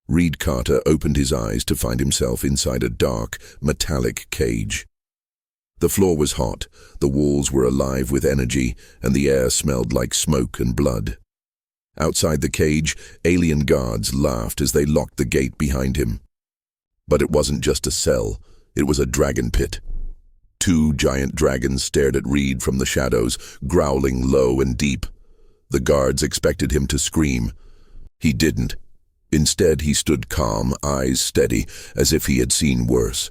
Reed Carter opened his eyes to find himself inside a dark, metallic cage. The floor was hot, the walls were alive with energy, and the air smelled like smoke and blood. Outside the cage, alien guards laughed as they locked the gate behind him. But it wasn't just a cell, it was a dragon pit. Two giant dragons stared at Reed from the shadows, growling low and deep. The guards expected him to scream. He didn't. Instead, he stood calm, eyes steady, as if he had seen worse.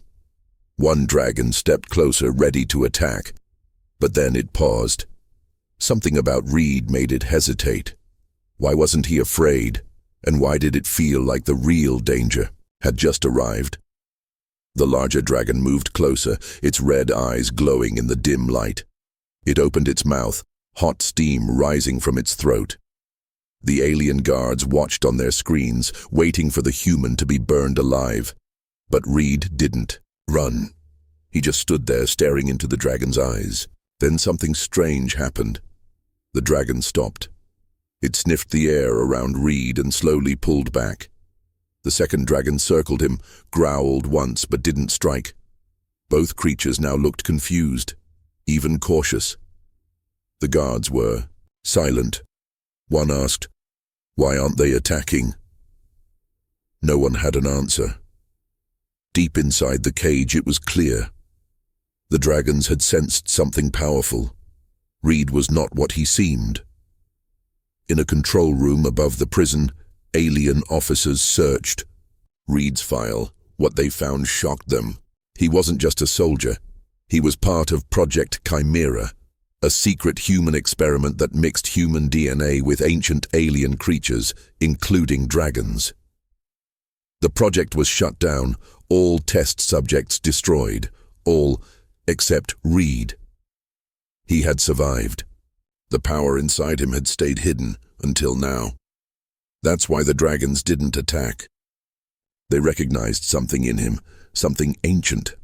One dragon stepped closer, ready to attack. But then it paused. Something about Reed made it hesitate. Why wasn't he afraid? And why did it feel like the real danger had just arrived? The larger dragon moved closer, its red eyes glowing in the dim light. It opened its mouth, hot steam rising from its throat. The alien guards watched on their screens, waiting for the human to be burned alive. But Reed didn't run. He just stood there staring into the dragon's eyes. Then something strange happened. The dragon stopped. It sniffed the air around Reed and slowly pulled back. The second dragon circled him, growled once but didn't strike. Both creatures now looked confused, even cautious. The guards were silent. One asked, "Why aren't they attacking?" No one had an answer. Deep inside the cage, it was clear. The dragons had sensed something powerful. Reed was not what he seemed. In a control room above the prison, alien officers searched. Reed's file, what they found shocked them. He wasn't just a soldier. He was part of Project Chimera, a secret human experiment that mixed human DNA with ancient alien creatures, including dragons. The project was shut down, all test subjects destroyed, all except Reed. He had survived. The power inside him had stayed hidden until now. That's why the dragons didn't attack. They recognized something in him, something ancient.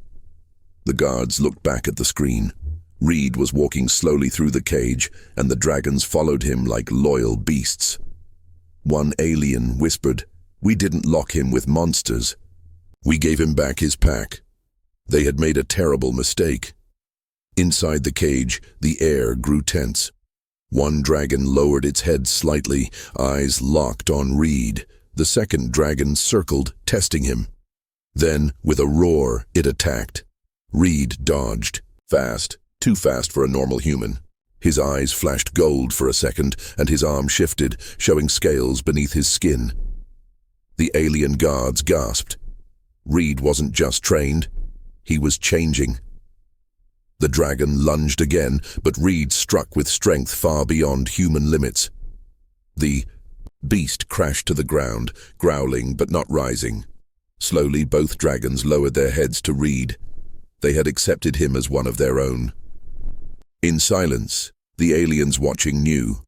The guards looked back at the screen. Reed was walking slowly through the cage, and the dragons followed him like loyal beasts. One alien whispered, "We didn't lock him with monsters. We gave him back his pack." They had made a terrible mistake. Inside the cage, the air grew tense. One dragon lowered its head slightly, eyes locked on Reed. The second dragon circled, testing him. Then, with a roar, it attacked. Reed dodged. Fast, too fast for a normal human. His eyes flashed gold for a second, and his arm shifted, showing scales beneath his skin. The alien guards gasped. Reed wasn't just trained, he was changing. The dragon lunged again, but Reed struck with strength far beyond human limits. The beast crashed to the ground, growling but not rising. Slowly, both dragons lowered their heads to Reed. They had accepted him as one of their own. In silence, the aliens watching knew.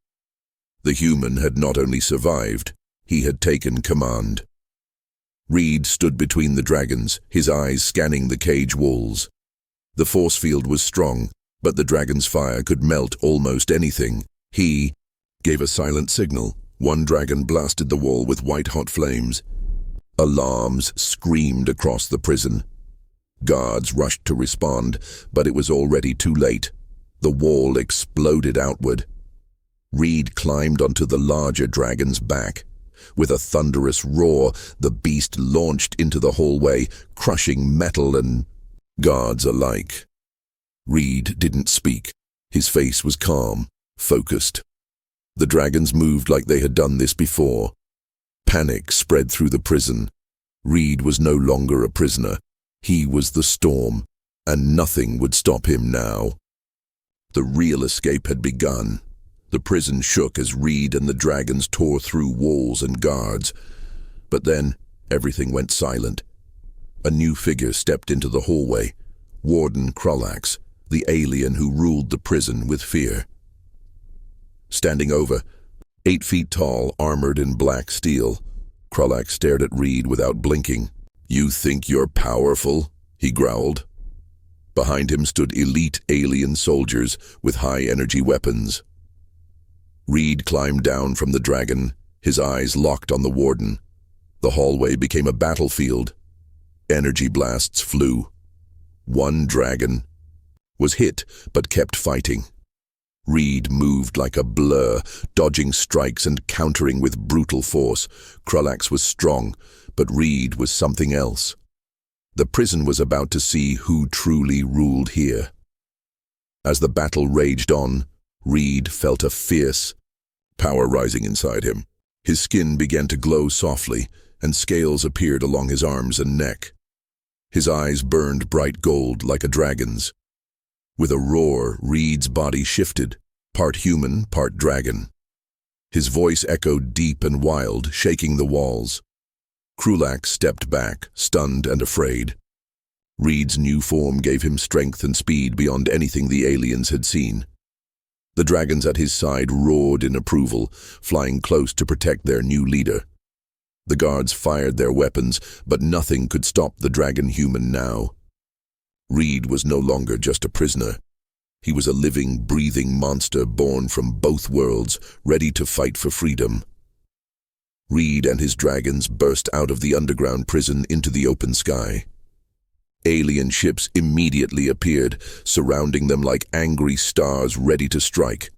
The human had not only survived, he had taken command. Reed stood between the dragons, his eyes scanning the cage walls. The force field was strong, but the dragon's fire could melt almost anything. He gave a silent signal. One dragon blasted the wall with white-hot flames. Alarms screamed across the prison. Guards rushed to respond, but it was already too late. The wall exploded outward. Reed climbed onto the larger dragon's back. With a thunderous roar, the beast launched into the hallway, crushing metal and guards alike. Reed didn't speak. His face was calm, focused. The dragons moved like they had done this before. Panic spread through the prison. Reed was no longer a prisoner. He was the storm, and nothing would stop him now. The real escape had begun. The prison shook as Reed and the dragons tore through walls and guards. But then, everything went silent. A new figure stepped into the hallway. Warden Krolax, the alien who ruled the prison with fear. Standing over, 8 feet tall, armored in black steel, Krolax stared at Reed without blinking. "You think you're powerful?" he growled. Behind him stood elite alien soldiers with high-energy weapons. Reed climbed down from the dragon, his eyes locked on the warden. The hallway became a battlefield. Energy blasts flew. One dragon was hit, but kept fighting. Reed moved like a blur, dodging strikes and countering with brutal force. Krulax was strong, but Reed was something else. The prison was about to see who truly ruled here. As the battle raged on, Reed felt a fierce power rising inside him. His skin began to glow softly, and scales appeared along his arms and neck. His eyes burned bright gold like a dragon's. With a roar, Reed's body shifted, part human, part dragon. His voice echoed deep and wild, shaking the walls. Krulax stepped back, stunned and afraid. Reed's new form gave him strength and speed beyond anything the aliens had seen. The dragons at his side roared in approval, flying close to protect their new leader. The guards fired their weapons, but nothing could stop the dragon-human now. Reed was no longer just a prisoner. He was a living, breathing monster born from both worlds, ready to fight for freedom. Reed and his dragons burst out of the underground prison into the open sky. Alien ships immediately appeared, surrounding them like angry stars ready to strike.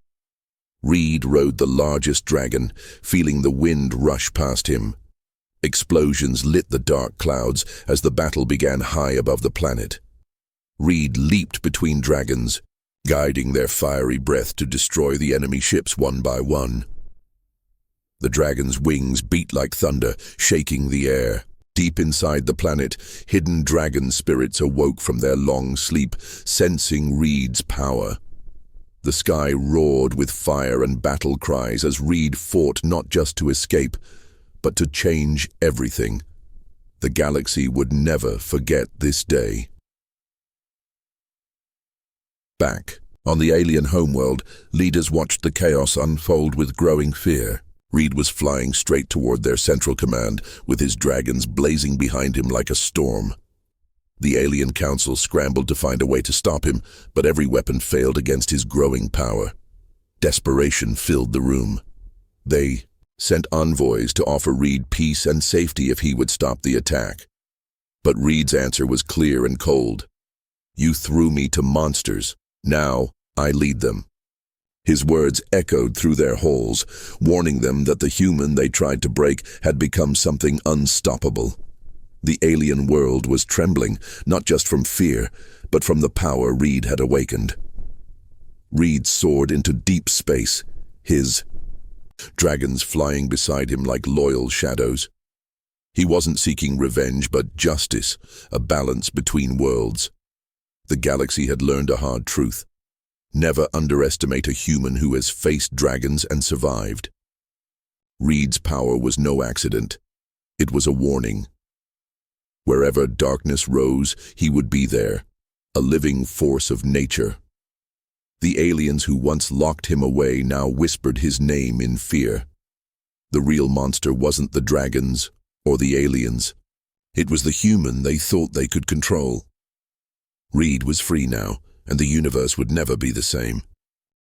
Reed rode the largest dragon, feeling the wind rush past him. Explosions lit the dark clouds as the battle began high above the planet. Reed leaped between dragons, guiding their fiery breath to destroy the enemy ships one by one. The dragon's wings beat like thunder, shaking the air. Deep inside the planet, hidden dragon spirits awoke from their long sleep, sensing Reed's power. The sky roared with fire and battle cries as Reed fought not just to escape, but to change everything. The galaxy would never forget this day. Back on the alien homeworld, leaders watched the chaos unfold with growing fear. Reed was flying straight toward their central command, with his dragons blazing behind him like a storm. The alien council scrambled to find a way to stop him, but every weapon failed against his growing power. Desperation filled the room. They sent envoys to offer Reed peace and safety if he would stop the attack. But Reed's answer was clear and cold. "You threw me to monsters. Now I lead them." His words echoed through their halls, warning them that the human they tried to break had become something unstoppable. The alien world was trembling, not just from fear, but from the power Reed had awakened. Reed soared into deep space, his dragons flying beside him like loyal shadows. He wasn't seeking revenge, but justice, a balance between worlds. The galaxy had learned a hard truth. Never underestimate a human who has faced dragons and survived. Reed's power was no accident. It was a warning. Wherever darkness rose, he would be there, a living force of nature. The aliens who once locked him away now whispered his name in fear. The real monster wasn't the dragons or the aliens. It was the human they thought they could control. Reed was free now, and the universe would never be the same.